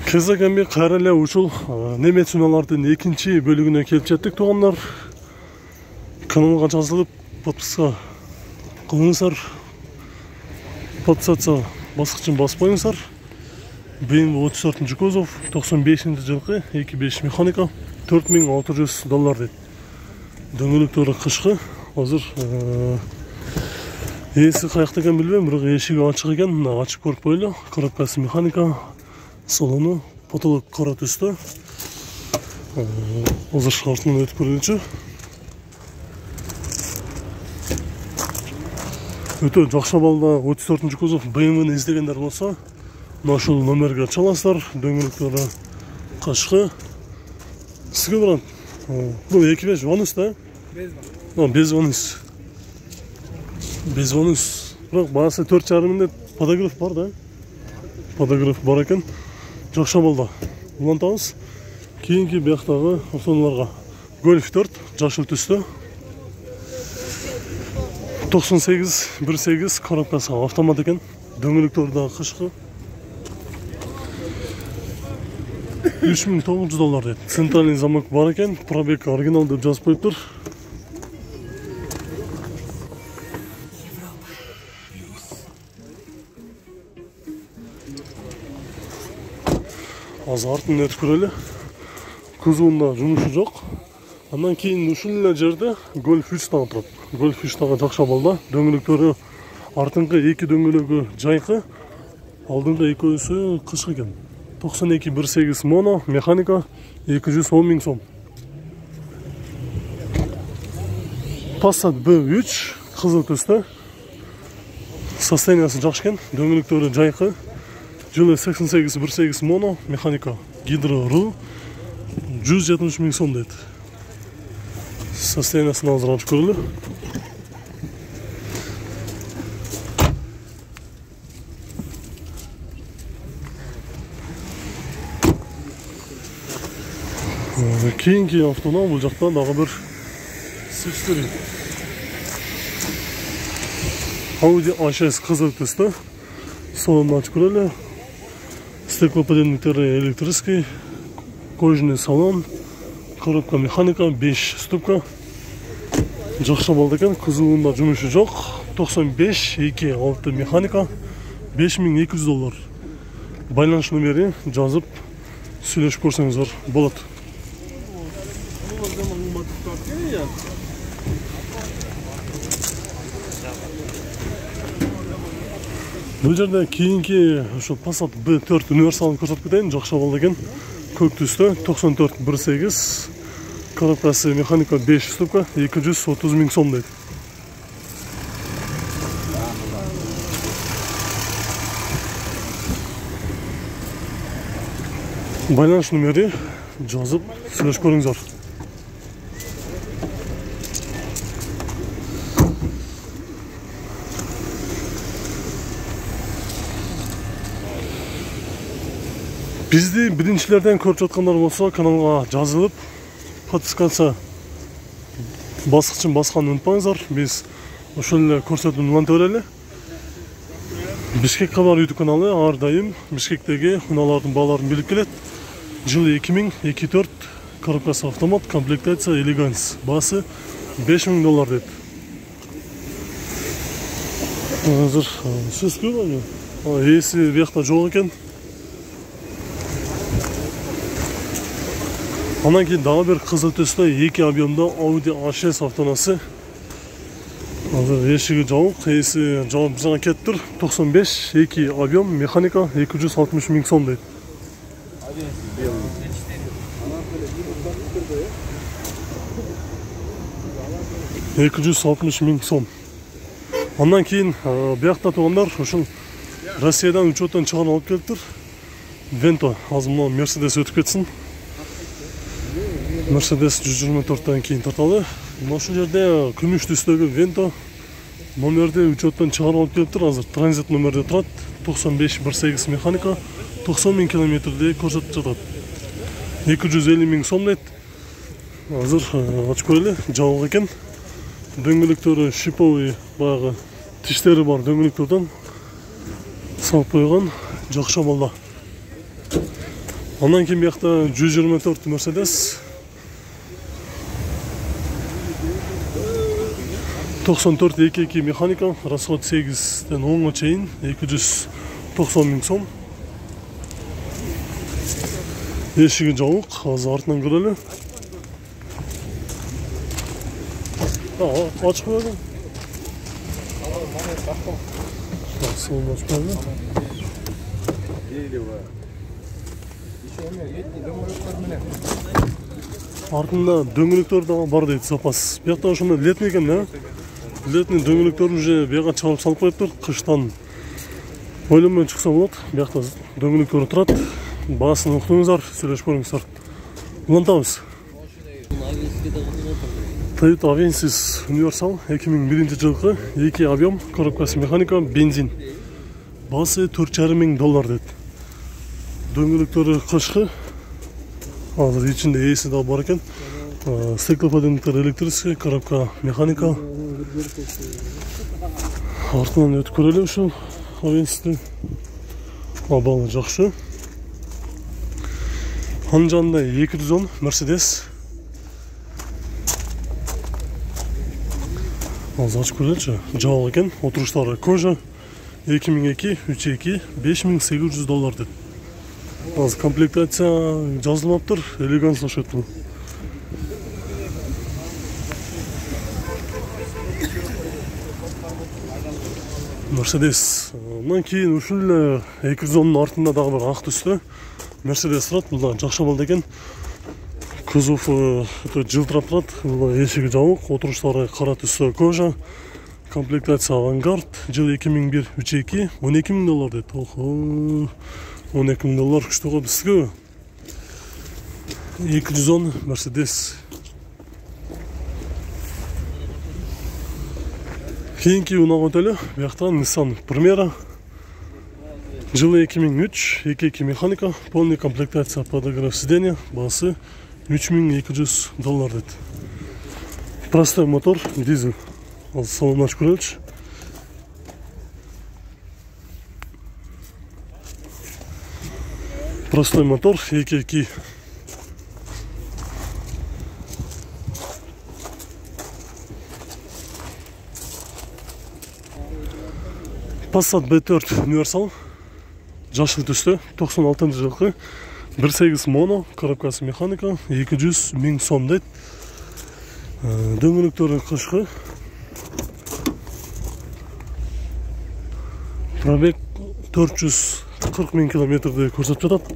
Кезегенби кайра эле ушул немет суналардын экинчи бөлүгүнө келип жеттик туугандар. Каналга жазылып, подписка кылыңыздар. Подписаться баскычын баспайыңыздар. BMW 34 кузов, 95-жылкы 2.5 механика, $4600 дейт. Дөңгөлөктөрү кышкы. Азыр эси каякта экен билбейм, бирок эшиги ачык экен. Мына ачып көрүп коелу. Коробкасы механика, салону потолок кара түстө. Азыр шартынан өтүп көргөнчү. Өтө жакшы балда 34 кузов BMW-ны издегендер болсо, мына ушул номерге чаласыздар. Дөңгөлөктөрү кышкы. Сизге барат. Бул 2.5 ванус да? Без ванус. Без ванус. Бирок баасы 4,5 деп подогрев бар да? Подогрев бар экен. Жакшы балда. Улантабыз. Кийинки бияктагы автоунааларга. Golf 4 жашыл түстө. 98-18 коробкасы автомат экен. Дөңгөлөктөрү да кышкы. $3900 дейт. Центральный замок бар экен. Пробег оригинал деп жазып коюптур. Азыр артын өтүп көрөлү. Кузовунда жумушу жок. Андан кийин ушул эле жерде Golf 3 дагы турат. Golf 3 дагы жакшы балда. Дөңгөлөктөрү артыңкы эки дөңгөлөгү жайкы, алдыңкы экөөсү кышкы экен. 92-18 моно, механика 210 000 сом. Passat B3 кызыл түстө. Состояниясы жакшы экен. Дөңгөлөктөрү жайкы. Жылы 88-18 моно, механика гидро-ру 170 000 сом дейт. Состояниясын азыр ачып көрөлү. Кийинки автоунаа бул жакта дагы бир сыштыр. Audi A6 кызыл түстө. Салонун ачып көрөлү. Стеклоподъемниктери электрический, кожаный салон, коробка механика 5 ступка. Жакшы балда экен, кузовунда жумушу жок. 95-2-6 механика $5200. Байланыш номери жазып сүйлөшүп көрсөңүздөр болот. Бул жерде кийинки ошо Passat B4 универсалын көрсөтүп кетейин. Жакшы балда экен. Көк түстө 94-18. Коробкасы механика 5 ступка 230 000 сом дейт. Байланыш номери жазып сүйлөшүп көрүңүздөр. Бизди биринчилерден көрүп жаткандар болсо, каналга жазылып, подпискасы баскычын басканды унутпаңыздар. Биз ошол эле көрсөтүүнү уланта берели. Бишкек кабар YouTube каналы ар дайым Бишкектеги унаалардын бааларын билип келет. Жылы 2024, коробкасы автомат, комплектация Elegance. Баасы $5000 дейт. Азыр сөзгө болду. Эси биякта жок экен. Андан кийин дагы бир кызыл түстө 2 объемдо Audi A6 автоунаасы. Азыр эшиги жабык, эси жабып жаңа кетип тур. 95-2 объем, механика 260 000 сом дейт. 260 000 сом. Андан кийин биякта туугандар ушул Россиядан учеттон чыгарып алып келиптир. Vento, азыр мына Mercedes өтүп кетсин. Mercedes 124-тан кийин тарталы. Мына ушул жерде күмүш түстөгү Vento номерди учеттон чыгарып алып келиптир. Азыр транзит номерде турат. 95-18 механика 90 000 километрди көрсөтүп жатат. 250 000 сом дейт. Азыр ачып көрөлү, жабык экен. Дөңгөлөктөрү шиповый, баягы тиштери бар дөңгөлөктөрдөн салып койгон, жакшы балда. Ondan кейін бияқта 124 Mercedes 94 2.2 механика, расход 8-ден 10-ға чейін 290 мың сом. Ешігі жауық, азы артынан көрелі. Açık koyalım. Nasıl açık koyalım? Артында дөңгелектер да бар дейді запас. Бұяқта ошонда летний екен, да? Летний дөңгелектер уже бұяқа чалып салып қойыптыр, қыштан ойламай шықса болады. Бұяқта дөңгелектер тұрады. Бағасын оқытыңыздар, сөйлесіп көріңіздер. Улантамыз. Toyota Avensis Universal 2001 жылғы 2 объем, коробкасы механика, бензин. Бағасы $4,500 дейді. Дөңгелектері қышқы. Азыр içinde есі да бар екен. Стеклоподъемниктер электрический, коробка механика. Артынан өтіп көрелі үшін Авенсисті. Абалы жақшы. Аның жанында 210 Mercedes. Азыр açıp көреліші. Жауық екен. Отырыштары кожа. 2002, 3.2, $5,800 дейді. Az komplektatsiya жазылмаптыр, элеганс слушает бұл. Mercedes. Ondan кейін үшіл 210-ның артында дағы бір ақ түсті Mercedes тұрады. Бұл да жақша болды екен. Кузовы жылтырап тұрады. Бұл да есігі жауық, отырыштары қара түсті кожа. Комплектация авангард. Жыл 2001, 3.2, $12,000 дейді. $12,000 күшті ғой бізге. 210 Mercedes. Кейінгі ұнаған өтелі, бұяқтан Nissan Primera. Жылы 2003, 2.2 механика, полный комплектация подогрев сиденья, бағасы $3,200 дейді. Простой мотор, дизель. Ал салон ашып көрелікші. Простой мотор, 2.2. Passat B4 Universal. Жашыл түсті, 96 жылғы. 1.8 моно, коробкасы механика, $200,000 сом дейді. Дөңгелектері қышқы. Пробег 440,000 километрді көрсетіп жатады.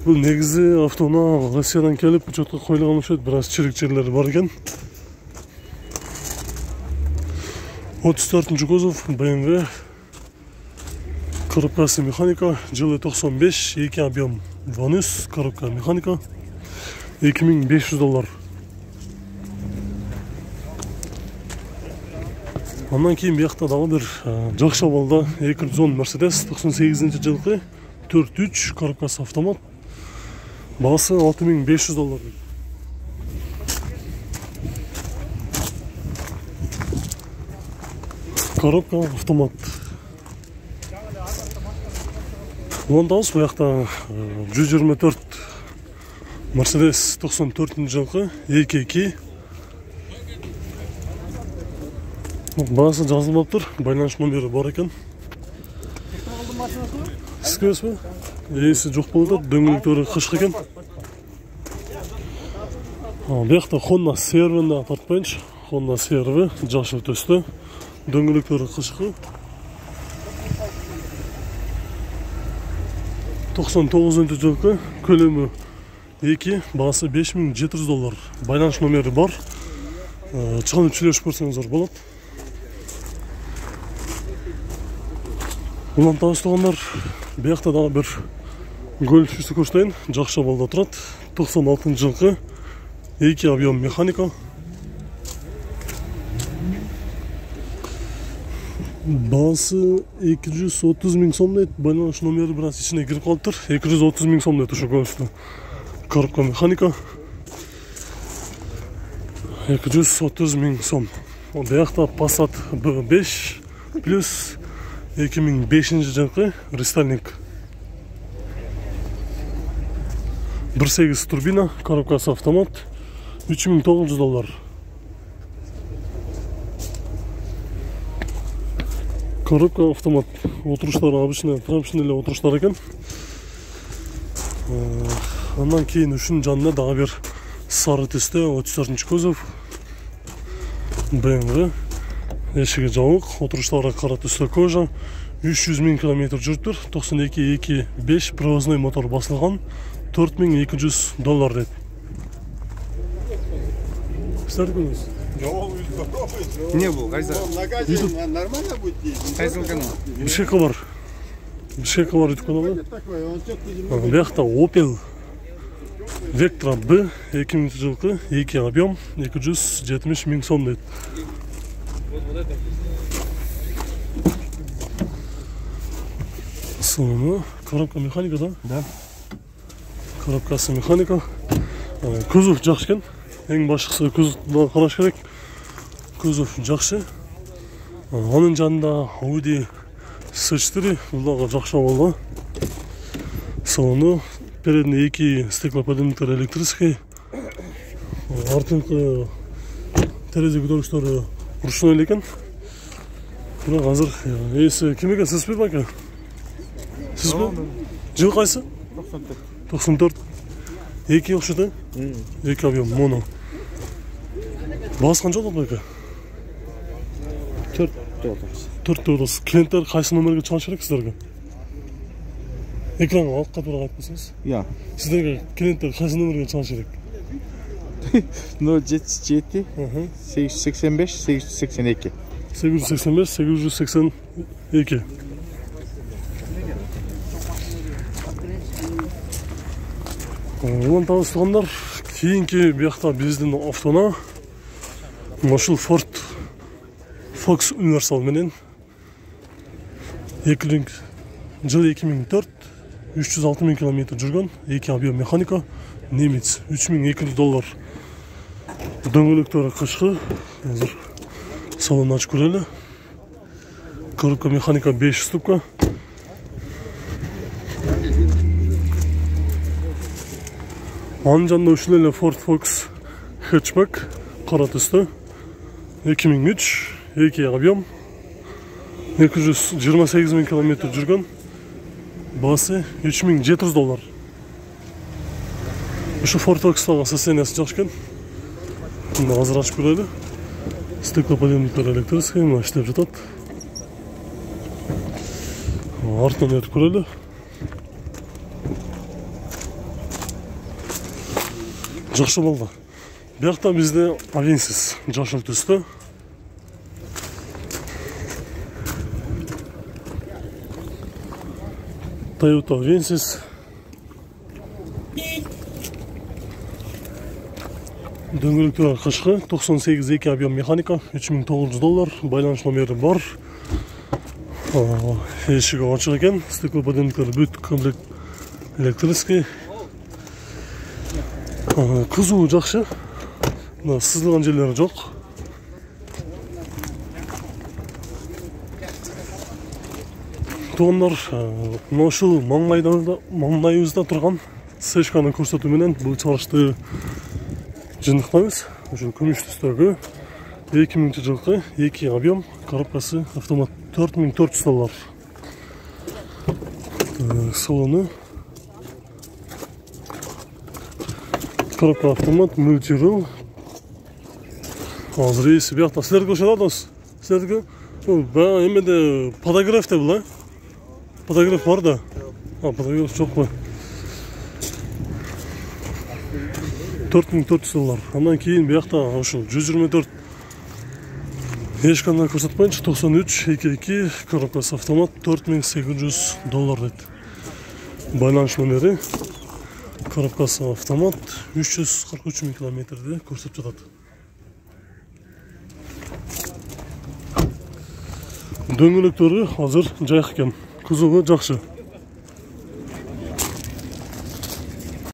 Бұл негізі автоуна Россиядан келіп, учетқа қойылған үшін біраз чирик жерлері бар екен. 34-ші кузов BMW. Коробкасы механика, жылы 95, 2 объем, Vanus, коробка механика, $2,500. Ondan кейін бұяқта дағы бір жақша болды 210 Mercedes 98 жылғы 4.3 коробкасы автомат. Бағасы $6,500. Коробка автомат. Оған дауыс бұяқта 124 Mercedes 94 жылғы 2.2. Бағасы жазылмап тұр, байланыш номері бар екен. Сізге өсі бе? Есі жоқ болды, дөңгелектері қышқы екен. Бұяқта Honda CR-ді тартпайыншы. Honda CR-ді жашыл түсті. Дөңгелектері қышқы. 99 жылғы көлемі 2, бағасы $5,700. Байланыш номері бар. Шығанып сөйлесіп көрсеңіздер болады. Бұлан таныстығандар, бұяқта дағы бір Golf үшті көрсетейін, жақша балда тұрады. 96 жылғы 2 объем механика. Бағасы $230,000 сом дейді. Байланыш номері біраз ішіне кіріп қалып тұр. $230,000 сом дейді ұшы Golf'ті. Коробка механика. $230,000 сом. Бұяқта Passat B5 плюс 2005 жылғы рестайлинг. 1.8 турбина, коробкасы автомат, $3.900. Коробка автомат, отырыштары обычный трампшин эле отырыштар экен. Андан кейін үшін жанына дағы бір сары түсті 34-ші кузов BMW. Эшиги жабык, отырыштары кара түсті кожа, 300.000 км жүрүптүр, 92.2.5 привозной мотор басылган, $4.200 дейт. Сіздердіңіз? Не был, Кайза. Нормально будет ездить? Кайза канал. Бишкекке бар. Бишкекке бар өтіп каналы. Бияқта Opel Vectra B 2000 жылқы, 2 объем, 270.000 сом дейт. Соны, коробка механика, да? Да. Коробкасы механика. Кузов жақсы екен. Ең башқысы кузовды қараш керек. Кузов жақсы. Оның жанында Audi S4, бұлдағы жақсы болды. Соны, передний 2 стеклоподъемниктер электрический. Артыңғы терезе көтөргүчтөрү ручной экен. Бірақ азыр есі кім екен, сіз бе бака? Сіз бе? Жыл қайсы? 94. 2 оқшыды? 2 объем, моно. Басқан жол бака? 4 тоғыз. Клиенттер қайсы номерге чалыш керек сіздерге? Экранға алып қатырақ айтпасыңыз? Я. Сіздерге клиенттер қайсы номерге чалыш керек? 077 885 882. 885-882. Оған табыстығандар, кейінгі бияқта біздің автона машыл Ford Fox Universal менен жыл 2004, 306.000 км жүрген, 2 объем механика, немец, $3.200. Дөңгөлөктөрү кышкы, азыр салонун ачып көрөлү. Коробка механика 5 ступка. Анын жанында ушул эле Ford Fox Hatchback кара түстө, 2003, 2 объем, 228.000 км жүргөн, баасы $3.700. Ушу Ford Fox'тагы состояниясы жакшы экен. Азыр ачып көрөлү. Стеклоподъемниктер электрический, мына иштеп жатат. Артынан өтүп көрөлү. Жакшы болду. Биякта бизде Avensis жашыл түстө. Toyota Avensis. Дөңгөлөктөр кышкы, 98 объем механика, $3.900, байланыш номери бар. Эшиги ачык экен, стеклоподъемниктер бүт комплект электрический. Кузову жакшы. Мына сызылган жерлери жок. Туугандар, мына ушул маңнайыбызда турган сешканы көрсөтүү менен бул чыгарышты жыйынтыктайбыз. Ушул күмүш түстөгү 2000 жылкы, 2 объем, коробкасы автомат, $4.400. Салону коробка автомат, мультирул. Азыр эси биякта силерге ошол дос. Силерге эмеде подогрев да бул, подогрев бар да. Подогрев жокпу? $4.400. Андан кейін биякта ошол 124 эшканы көрсөтпөйүнчү, 93-22 коробкасы автомат, $4.800 дейт. Байланыш номери, коробкасы автомат, 343.000 километрде көрсөтүп жатат. Дөңгөлөктөрү азыр жайык экен, кузову жакшы.